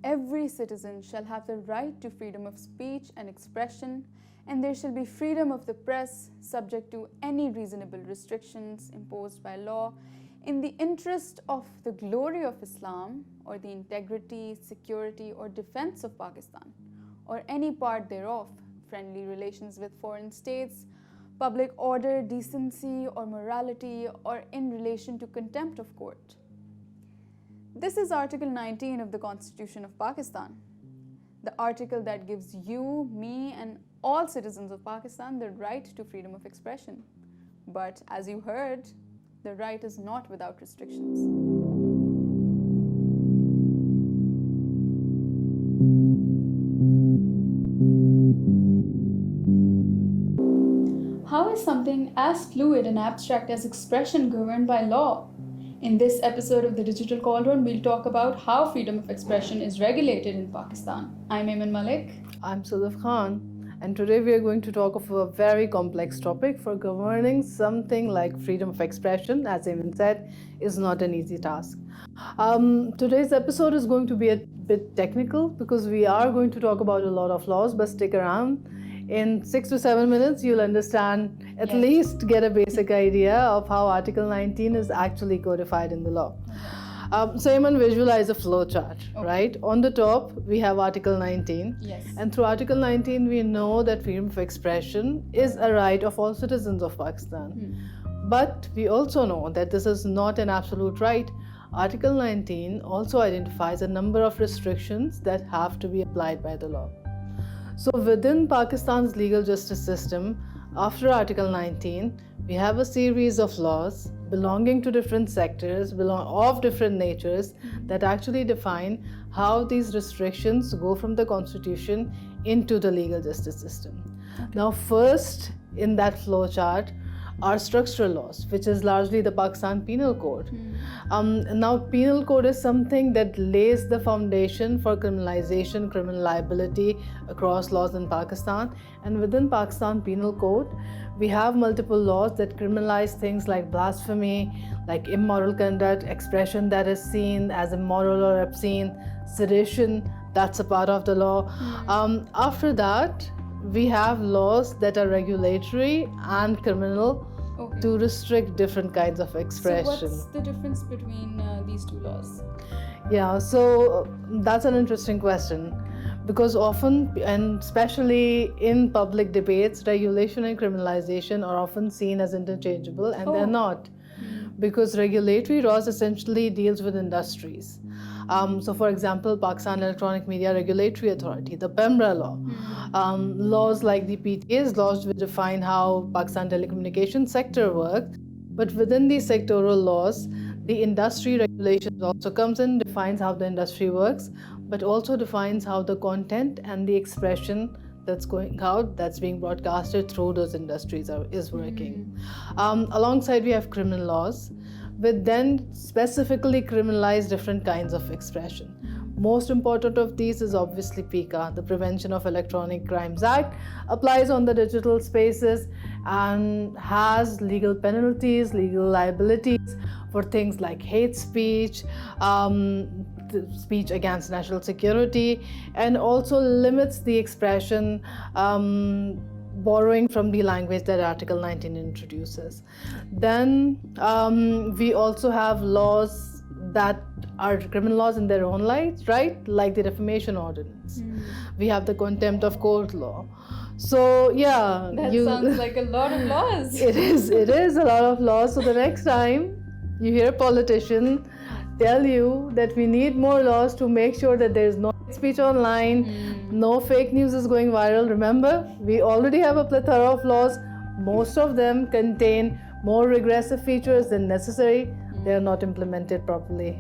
every citizen shall have the right to freedom of speech and expression, and there shall be freedom of the press, subject to any reasonable restrictions imposed by law, in the interest of the glory of Islam, or the integrity, security, or defense of Pakistan, or any part thereof, friendly relations with foreign states, public order, decency, or morality, or in relation to contempt of court. This is Article 19 of the Constitution of Pakistan, the article that gives you, me, and all citizens of Pakistan the right to freedom of expression. But as you heard, the right is not without restrictions. How is something as fluid and abstract as expression governed by law? In this episode of the Digital Cauldron, we'll talk about how freedom of expression is regulated in Pakistan. I'm Ayman Malik. I'm Sudaf Khan, and today we are going to talk of a very complex topic. For governing something like freedom of expression, as Ayman said, is not an easy task. Today's episode is going to be a bit technical because we are going to talk about a lot of laws, but stick around. In 6 to 7 minutes, you'll understand, at least get a basic idea of how Article 19 is actually codified in the law. So Ayman, visualize a flow chart, right? On the top, we have Article 19. Yes. And through Article 19, we know that freedom of expression is a right of all citizens of Pakistan. But we also know that this is not an absolute right. Article 19 also identifies a number of restrictions that have to be applied by the law. So within Pakistan's legal justice system, after Article 19, we have a series of laws belonging to different sectors, of different natures, that actually define how these restrictions go from the Constitution into the legal justice system. Now, first in that flow chart are structural laws, which is largely the Pakistan Penal Code. Now, Penal Code is something that lays the foundation for criminalization, criminal liability across laws in Pakistan. And within Pakistan Penal Code, we have multiple laws that criminalize things like blasphemy, like immoral conduct, expression that is seen as immoral or obscene, sedition, that's a part of the law. After that, we have laws that are regulatory and criminal to restrict different kinds of expression. So what's the difference between these two laws? Yeah, so that's an interesting question, because often, and especially in public debates, regulation and criminalization are often seen as interchangeable, and they're not, because regulatory laws essentially deals with industries. So for example, Pakistan Electronic Media Regulatory Authority, the PEMRA law, laws like the PTA's laws which define how Pakistan telecommunications sector works, but within these sectoral laws, the industry regulations also comes in, defines how the industry works, but also defines how the content and the expression that's going out, that's being broadcasted through those industries is working. Alongside, we have criminal laws, which then specifically criminalize different kinds of expression. Most important of these is obviously PICA, the Prevention of Electronic Crimes Act, applies on the digital spaces and has legal penalties, legal liabilities for things like hate speech, speech against national security, and also limits the expression borrowing from the language that Article 19 introduces. Then we also have laws that are criminal laws in their own right? Like the defamation ordinance. We have the contempt of court law. So yeah, that sounds like a lot of laws. It is a lot of laws. So the next time you hear a politician tell you that we need more laws to make sure that there is no speech online, no fake news is going viral, remember, we already have a plethora of laws. Most of them contain more regressive features than necessary. They are not implemented properly.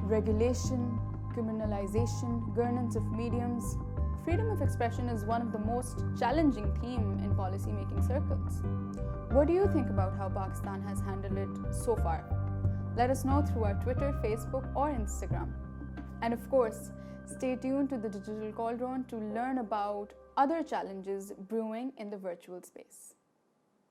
Regulation, criminalization, governance of mediums. Freedom of expression is one of the most challenging themes in policy-making circles. What do you think about how Pakistan has handled it so far? Let us know through our Twitter, Facebook, or Instagram. And of course, stay tuned to the Digital Cauldron to learn about other challenges brewing in the virtual space.